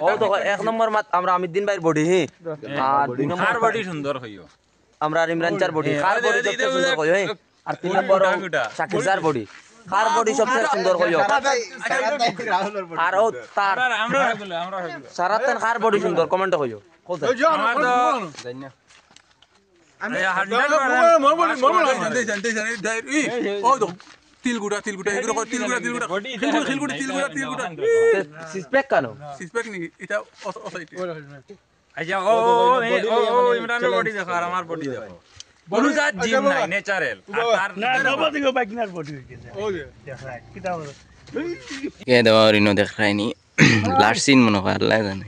ও তো এক নম্বর মাত আমরা আমিদ্দিন ভাইয়ের বডি হি আর দুই নম্বর বডি সুন্দর হইও আমরা ইমরান চার বডি কার বডি সবচেয়ে সুন্দর কইও হে আর তিন নম্বর শাকির স্যার বডি কার বডি সবচেয়ে সুন্দর কইও আর ও তার আমরা সারাতন কার বডি সুন্দর কমেন্ট কইও কোথা আমার তো জানি আমি তিলগুড়া এগুলো তিলগুড়া খিলগুড়া সিসপেক কেন সিসপেক নি এটা অসাইটি আচ্ছা ও ইমরানের বডি দেখো আর আমার বডি দেখো বলু যা জিম নাই ন্যাচারাল আর না নবদিগো বাইকনার বডি হইছে ও দেখা কিটা হলো কে দেওয়া রিনো দেখায়নি লাস্ট সিন মনে হয় আল্লাহ জানে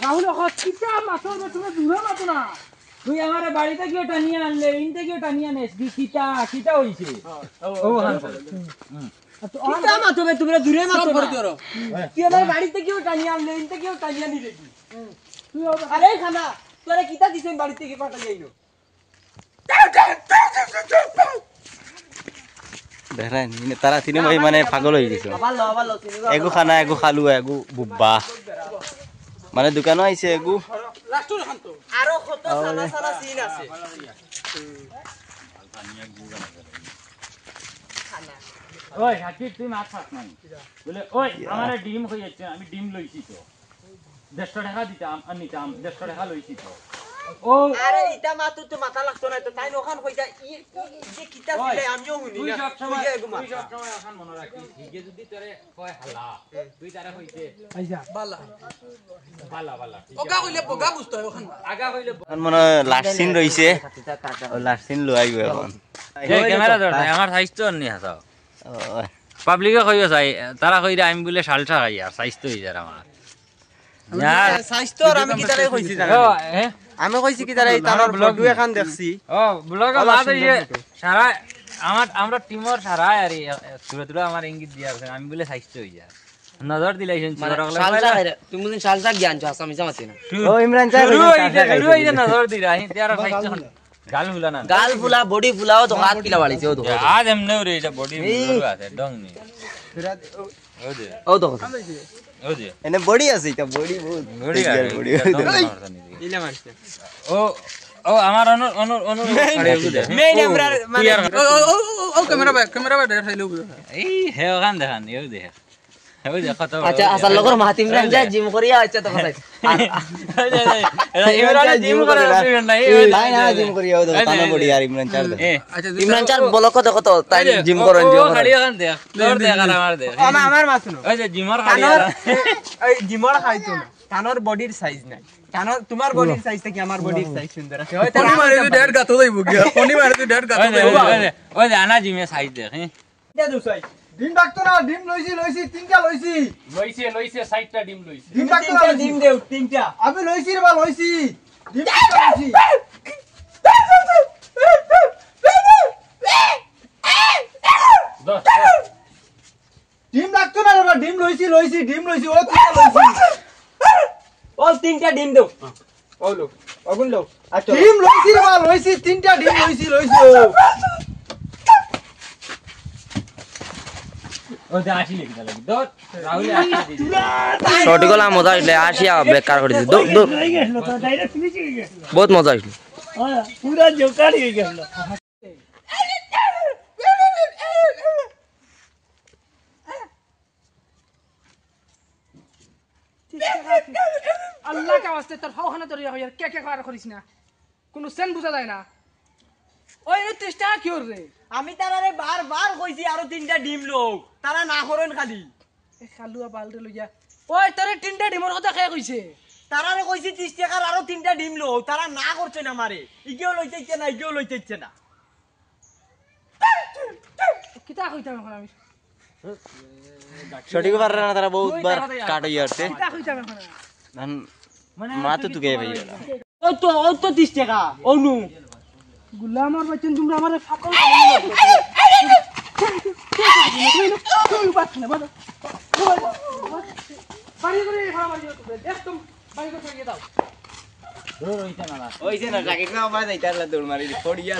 রাহুল কিটা মাছর তুমি দূরে মাতো না তুই আমারে বাড়িতে গিয়ে টানিয়ে আনলে ইনতে গিয়ে টানিয়ে আনিস কিটা হইছে ও হান কিটা মাতো তুমি দূরে মাতো তুই আমার বাড়িতে গিয়ে টানিয়ে আনলে ইনতে গিয়ে টানিয়ে আনি দেখি তুই আরে খানা তোরে কিটা দিছ বাড়িতে গিয়ে পাঠাই আইলো দেখায় নি তারা তিনে ভাই মানে পাগল হয়ে গেছে এগু খানা এগু খালু এগু বুব্বা মানে দোকানো আইছে এগু আরো কত সানা সানা সিন আছে ওই হাকি তুই মাছ খাস না বলে ওই আমারে ডিম হই যাচ্ছে আমি ডিম লইছি তো 150 টাকা দিতাম আর নিতাম 150 টাকা লইছি তো ও আরে এটা মাত্র তো মাথা লাগতো না তো তাই ওখান কইতা যে কিতা দিলে আমিও হুনি না তুই সব সময় ওখান মনে রাখিস হিগে যদি তোরে কয় হালা তুই তারে কইতে আইজা বালা ওকা কইলে পোকা বুঝতো ওখান আগা কইলে মানে লাস্ট সিন রইছে ও লাস্ট সিন লই আইবো এখন এই ক্যামেরা ধর আমার সাইজ তো নি হাসাও পাবলিকে কইও চাই তারা কইরা আমি বলে শালটা খাই আর সাইজ তো হই যায় আমার সাইজ তো আমি কি তারে কইছি জানা আমি কইছি কি তারে তার ব্লগ এখন দেখছি ও ব্লগে বাদ হইছে সারা আমরা টিমর সারা আর সুরতুরা আমার ইঙ্গিত দিয়া আছে আমি বলে সাইজ তো হই যায় নজর দিলাইছেন তুমি দিন শালটা জ্ঞান চাস আমি জামাছি না ও ইমরান সাহেব শুরু হইছে নজর দিরা হি তেরা সাইজ গাল ফুলা বডি ফুলাও তো হাত কিলা বাড়িছে ও তো আজ এমনে রে এটা বডি ফুলা আছে ডং নি ও তো ওদে এনে বডি আছে এটা বডি বহুত বডি আছে বডি ইলা মারছে ও আমার অনুর মেইন আমরা মানে ও ক্যামেরা বাই দেখাইলো এই হে গান দেখান ইও দেখ হেও দেখ কত আচ্ছা আসল লগর মাহাতিম রান যায় জিম করিয়া আচ্ছা তো কথা ইমরান জিম করে না নাই না জিম করিয়া ও তানা বডি আর ইমরান চার আচ্ছা ইমরান চার বলক দেখো তো তাই জিম করেন ও খালি গান দেখ তোর দেখ আর আমার দেখ আমার মাছনো ওই যে জিমার খালি ওই জিমর খাইতো না কানোর বডির সাইজ নাই কানোর তোমার বডির সাইজ থেকে আমার বডির সাইজ সুন্দর আছে ওই কোনি মারে তুই ডেড গাতো যাইবো কি কোনি মারে তুই ডেড গাতো যাইবো ওই যে আনা জিমে সাইজ দেখ হ্যাঁ দে দু সাইজ ডিম ডাকতো না ডিম লইছি তিনটা লইছি লইছে 60টা ডিম লইছে ডিম ডাকতো না ডিম দেও তিনটা আমি লইছি রে বা লইছি ডিম লইছি ডিম ডাকতো না রে বা ডিম লইছি ও তিনটা লইছি ও তিনটা ডিম দেও ও লো অগুন লো আচ্ছা ডিম লইছি রে বা লইছি তিনটা ডিম লইছি ও দে আসি লিখি লাগি দর রাহুল আসি দি শর্ট গলা মজা হইলে আসিয়া বেকার করে দিছে দৌড় ডাইরেক্ট ফিনিশ হয়ে গেল বহুত মজা হইছে পুরা জোকার হয়ে গেল আল্লাহ কা ওয়াস্তে তোর হাওখানা তোর ইয়ার কে কার করিস না কোন সেন বুঝা যায় না ওই 30 টাকা কি রে আমি তারারে বারবার কইছি আরো তিনটা ডিম লোক তারা না করেন খালি এ খালুয়া বালরে লইয়া ওই তোরে তিনটা ডিমের কথা কে কইছে তারারে কইছি 30 টাকার আরো তিনটা ডিম লোক তারা না করছে না আমারে ইগেও লইতেছে না কিতা কইতাম এখন আমি সঠিক পারে না তারা বহুত বার কাট হই আসছে কিতা কইতাম এখন মানে মাথা তুকে ভাই ওই তো 30 টাকা ওনু গুলামার বাচ্চা তোমরা আমারে ফাকল বাড়ি করে ফাড়ামারি করে একদম বাড়ি করে গিয়ে দাও ওইছে না জ্যাকেট না মাই যাইতার দৌড় মারি পড়িয়া